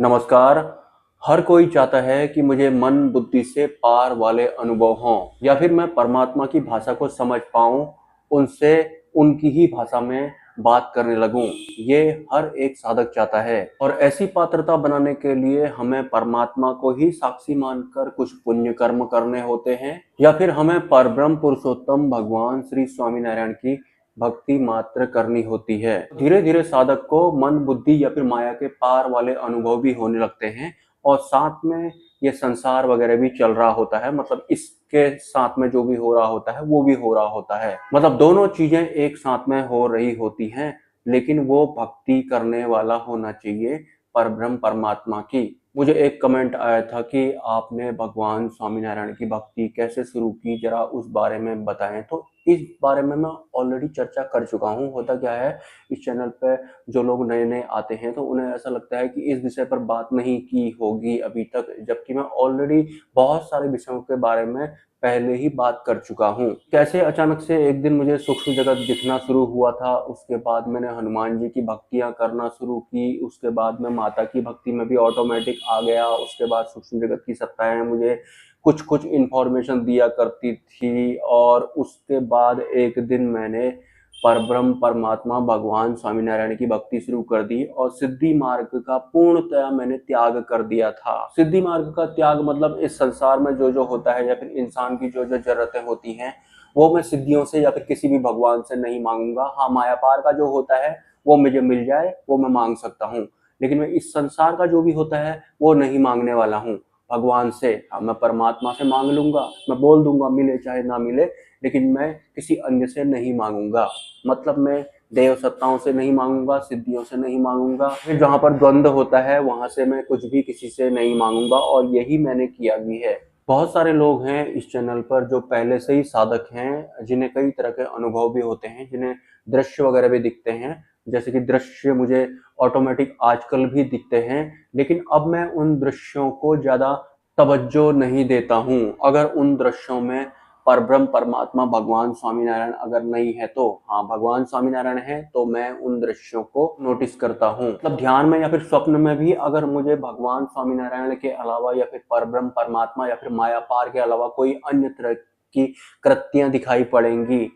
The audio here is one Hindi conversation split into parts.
नमस्कार। हर कोई चाहता है कि मुझे मन बुद्धि से पार वाले अनुभव हों या फिर मैं परमात्मा की भाषा को समझ पाऊं, उनसे उनकी ही भाषा में बात करने लगूं। ये हर एक साधक चाहता है और ऐसी पात्रता बनाने के लिए हमें परमात्मा को ही साक्षी मानकर कुछ पुण्य कर्म करने होते हैं या फिर हमें परब्रह्म पुरुषोत्तम भगवान श्री स्वामीनारायण की भक्ति मात्र करनी होती है। धीरे धीरे साधक को मन बुद्धि या फिर माया के पार वाले अनुभव भी होने लगते हैं और साथ में ये संसार वगैरह भी चल रहा होता है। मतलब इसके साथ में जो भी हो रहा होता है वो भी हो रहा होता है। मतलब दोनों चीजें एक साथ में हो रही होती हैं, लेकिन वो भक्ति करने वाला होना चाहिए परब्रह्म परमात्मा की। मुझे एक कमेंट आया था कि आपने भगवान स्वामीनारायण की भक्ति कैसे शुरू की, जरा उस बारे में बताएं। तो इस बारे में मैं ऑलरेडी चर्चा कर चुका हूँ। होता क्या है, इस चैनल पे जो लोग नए नए आते हैं तो उन्हें ऐसा लगता है कि इस विषय पर बात नहीं की होगी अभी तक, जबकि मैं ऑलरेडी बहुत सारे विषयों के बारे में पहले ही बात कर चुका हूँ। कैसे अचानक से एक दिन मुझे सूक्ष्म जगत दिखना शुरू हुआ था, उसके बाद मैंने हनुमान जी की भक्तियां करना शुरू की, उसके बाद मैं माता की भक्ति में भी ऑटोमेटिक आ गया। उसके बाद सूक्ष्म जगत की सत्ताएं मुझे कुछ कुछ इन्फॉर्मेशन दिया करती थी और उसके बाद एक दिन मैंने परब्रह्म परमात्मा भगवान स्वामीनारायण की भक्ति शुरू कर दी और सिद्धि मार्ग का पूर्णतया मैंने त्याग कर दिया था। सिद्धि मार्ग का त्याग मतलब इस संसार में जो जो होता है या फिर इंसान की जो जो जरूरतें होती हैं वो मैं सिद्धियों से या फिर किसी भी भगवान से नहीं मांगूंगा। हाँ, माया पार का जो होता है वो मुझे मिल जाए वो मैं मांग सकता हूँ, लेकिन मैं इस संसार का जो भी होता है वो नहीं मांगने वाला हूँ भगवान से। हाँ, मैं परमात्मा से मांग लूंगा, मैं बोल दूंगा मिले चाहे ना मिले, लेकिन मैं किसी अन्य से नहीं मांगूंगा। मतलब मैं देव सत्ताओं से नहीं मांगूंगा, सिद्धियों से नहीं मांगूंगा, फिर जहां पर द्वंद्व होता है वहां से मैं कुछ भी किसी से नहीं मांगूंगा और यही मैंने किया भी है। बहुत सारे लोग हैं इस चैनल पर जो पहले से ही साधक हैं, जिन्हें कई तरह के अनुभव भी होते हैं, जिन्हें दृश्य वगैरह भी दिखते हैं। जैसे कि दृश्य मुझे ऑटोमेटिक आजकल भी दिखते हैं, लेकिन अब मैं उन दृश्यों को ज्यादा तवज्जो नहीं देता हूँ। अगर उन दृश्यों में परब्रह्म परमात्मा भगवान स्वामीनारायण अगर नहीं है तो, हाँ भगवान स्वामीनारायण है तो मैं उन दृश्यों को नोटिस करता हूँ। मतलब ध्यान में या फिर स्वप्न में भी अगर मुझे भगवान स्वामीनारायण के अलावा या फिर परब्रह्म परमात्मा या फिर माया पार के अलावा कोई अन्य तरह की कृतियां दिखाई पड़ेंगी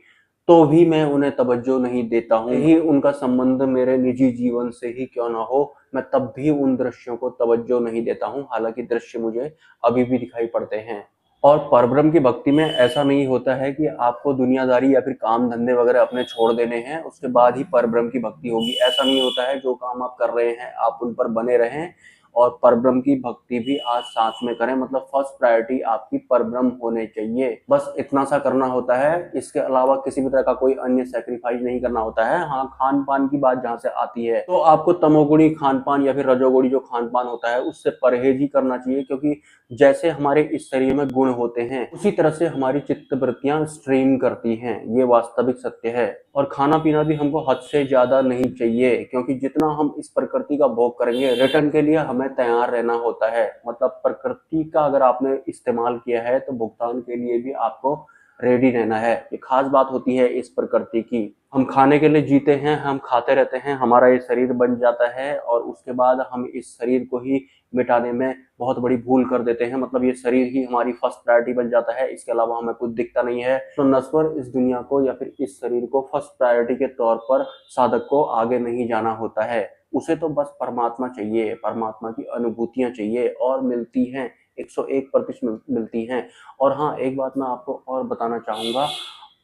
तो भी मैं उन्हें तवज्जो नहीं देता हूँ। ही उनका संबंध मेरे निजी जीवन से ही क्यों ना हो, मैं तब भी उन दृश्यों को तवज्जो नहीं देता हूँ, हालांकि दृश्य मुझे अभी भी दिखाई पड़ते हैं। और परब्रह्म की भक्ति में ऐसा नहीं होता है कि आपको दुनियादारी या फिर काम धंधे वगैरह अपने छोड़ देने हैं उसके बाद ही परब्रह्म की भक्ति होगी। ऐसा नहीं होता है। जो काम आप कर रहे हैं आप उन पर बने रहें और परब्रह्म की भक्ति भी आज साथ में करें। मतलब फर्स्ट प्रायोरिटी आपकी परब्रह्म होने चाहिए, बस इतना सा करना होता है। इसके अलावा किसी भी तरह का कोई अन्य सेक्रीफाइस नहीं करना होता है। हाँ, खान पान की बात जहां से आती है तो आपको तमोगुणी खान पान या फिर रजोगुणी जो खान पान होता है उससे परहेज ही करना चाहिए, क्योंकि जैसे हमारे इस शरीर में गुण होते हैं उसी तरह से हमारी चित्त वृत्तियां स्ट्रीम करती हैं, ये वास्तविक सत्य है। और खाना पीना भी हमको हद से ज्यादा नहीं चाहिए, क्योंकि जितना हम इस प्रकृति का भोग करेंगे रिटर्न के लिए हमें तैयार रहना होता है। मतलब प्रकृति का अगर आपने इस्तेमाल किया है तो भुगतान के लिए भी आपको रेडी रहना है। ये खास बात होती है इस प्रकृति की। हम खाने के लिए जीते हैं, हम खाते रहते हैं, हमारा ये शरीर बन जाता है और उसके बाद हम इस शरीर को ही मिटाने में बहुत बड़ी भूल कर देते हैं। मतलब ये शरीर ही हमारी फर्स्ट प्रायोरिटी बन जाता है, इसके अलावा हमें कुछ दिखता नहीं है। तो नश्वर इस दुनिया को या फिर इस शरीर को फर्स्ट प्रायोरिटी के तौर पर साधक को आगे नहीं जाना होता है। उसे तो बस परमात्मा चाहिए, परमात्मा की अनुभूतियां चाहिए और मिलती हैं, 101% मिलती हैं। और हाँ, एक बात मैं आपको और बताना चाहूंगा,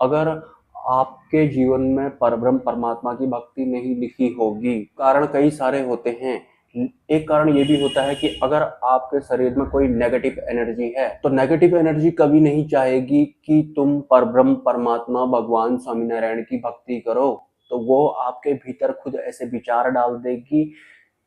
अगर आपके जीवन में परब्रह्म परमात्मा की भक्ति नहीं लिखी होगी, कारण कई सारे होते हैं। एक कारण ये भी होता है कि अगर आपके शरीर में कोई नेगेटिव एनर्जी है तो नेगेटिव एनर्जी कभी नहीं चाहेगी कि तुम परब्रह्म परमात्मा भगवान स्वामीनारायण की भक्ति करो। तो वो आपके भीतर खुद ऐसे विचार डाल देगी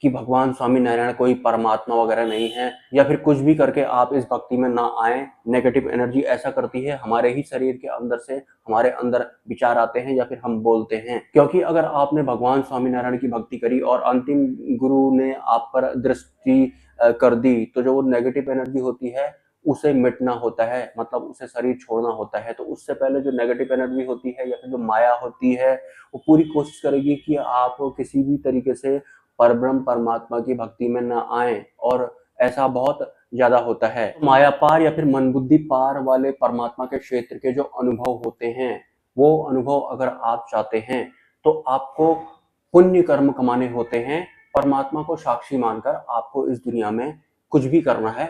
कि भगवान स्वामीनारायण कोई परमात्मा वगैरह नहीं है, या फिर कुछ भी करके आप इस भक्ति में ना आए। नेगेटिव एनर्जी ऐसा करती है, हमारे ही शरीर के अंदर से हमारे अंदर विचार आते हैं या फिर हम बोलते हैं। क्योंकि अगर आपने भगवान स्वामीनारायण की भक्ति करी और अंतिम गुरु ने आप पर दृष्टि कर दी तो जो वो नेगेटिव एनर्जी होती है उसे मिटना होता है, मतलब उसे शरीर छोड़ना होता है। तो उससे पहले जो नेगेटिव एनर्जी होती है या फिर जो माया होती है वो पूरी कोशिश करेगी कि आप किसी भी तरीके से परब्रह्म परमात्मा की भक्ति में न आए, और ऐसा बहुत ज्यादा होता है। माया पार या फिर मन बुद्धि पार वाले परमात्मा के क्षेत्र के जो अनुभव होते हैं, वो अनुभव अगर आप चाहते हैं तो आपको पुण्य कर्म कमाने होते हैं। परमात्मा को साक्षी मानकर आपको इस दुनिया में कुछ भी करना है,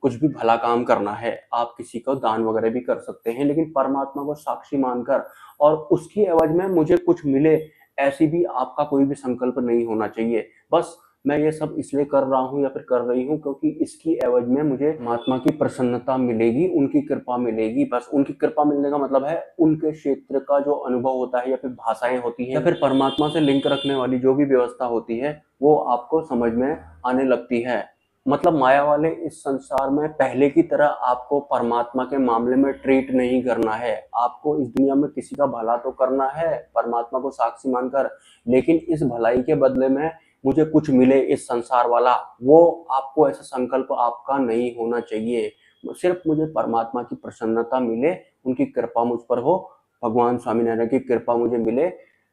कुछ भी भला काम करना है। आप किसी को दान वगैरह भी कर सकते हैं, लेकिन परमात्मा को साक्षी मानकर और उसकी एवज में मुझे कुछ मिले, ऐसी भी आपका कोई भी संकल्प नहीं होना चाहिए। बस मैं ये सब इसलिए कर रहा हूँ या फिर कर रही हूँ क्योंकि इसकी एवज में मुझे परमात्मा की प्रसन्नता मिलेगी, उनकी कृपा मिलेगी। बस उनकी कृपा मिलने का मतलब है उनके क्षेत्र का जो अनुभव होता है या फिर भाषाएं होती हैं या फिर परमात्मा से लिंक रखने वाली जो भी व्यवस्था होती है, वो आपको समझ में आने लगती है। मतलब माया वाले इस संसार में पहले की तरह आपको परमात्मा के मामले में ट्रीट नहीं करना है। आपको इस दुनिया में किसी का भला तो करना है परमात्मा को साक्षी मानकर, लेकिन इस भलाई के बदले में मुझे कुछ मिले इस संसार वाला, वो आपको ऐसा संकल्प आपका नहीं होना चाहिए। सिर्फ मुझे परमात्मा की प्रसन्नता मिले, उनकी कृपा मुझ पर हो, भगवान स्वामीनारायण की कृपा मुझे मिले,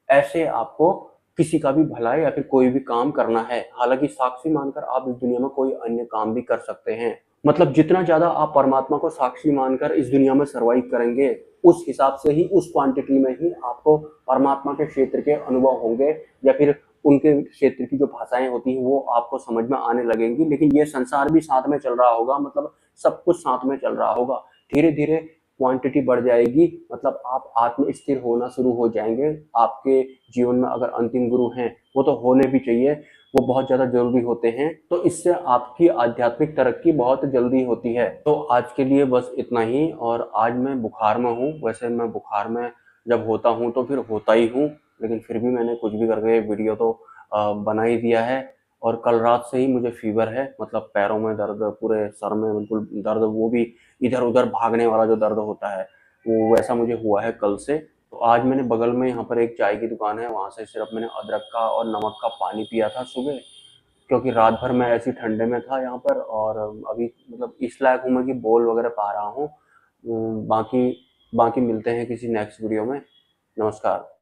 ऐसे आपको किसी का भी भला या फिर कोई भी काम करना है। हालांकि साक्षी मानकर आप इस दुनिया में कोई अन्य काम भी कर सकते हैं। मतलब जितना ज्यादा आप परमात्मा को साक्षी मानकर इस दुनिया में सर्वाइव करेंगे, उस हिसाब से ही, उस क्वांटिटी में ही आपको परमात्मा के क्षेत्र के अनुभव होंगे या फिर उनके क्षेत्र की जो भाषाएं होती हैं वो आपको समझ में आने लगेंगी। लेकिन ये संसार भी साथ में चल रहा होगा, मतलब सब कुछ साथ में चल रहा होगा। धीरे धीरे क्वांटिटी बढ़ जाएगी, मतलब आप आत्म स्थिर होना शुरू हो जाएंगे। आपके जीवन में अगर अंतिम गुरु हैं, वो तो होने भी चाहिए, वो बहुत ज़्यादा जरूरी होते हैं। तो इससे आपकी आध्यात्मिक तरक्की बहुत जल्दी होती है। तो आज के लिए बस इतना ही। और आज मैं बुखार में हूँ। वैसे मैं बुखार में जब होता हूँ तो फिर होता ही हूँ, लेकिन फिर भी मैंने कुछ भी करके वीडियो तो बना ही दिया है। और कल रात से ही मुझे फीवर है, मतलब पैरों में दर्द, पूरे सर में बिल्कुल दर्द, वो भी इधर उधर भागने वाला जो दर्द होता है, वो वैसा मुझे हुआ है कल से। तो आज मैंने बगल में यहाँ पर एक चाय की दुकान है, वहाँ से सिर्फ मैंने अदरक का और नमक का पानी पिया था सुबह, क्योंकि रात भर मैं ऐसी ठंडे में था यहाँ पर। और अभी मतलब इस लायक हूँ मैं कि बोल वगैरह पा रहा हूँ। बाकी बाकी मिलते हैं किसी नेक्स्ट वीडियो में। नमस्कार।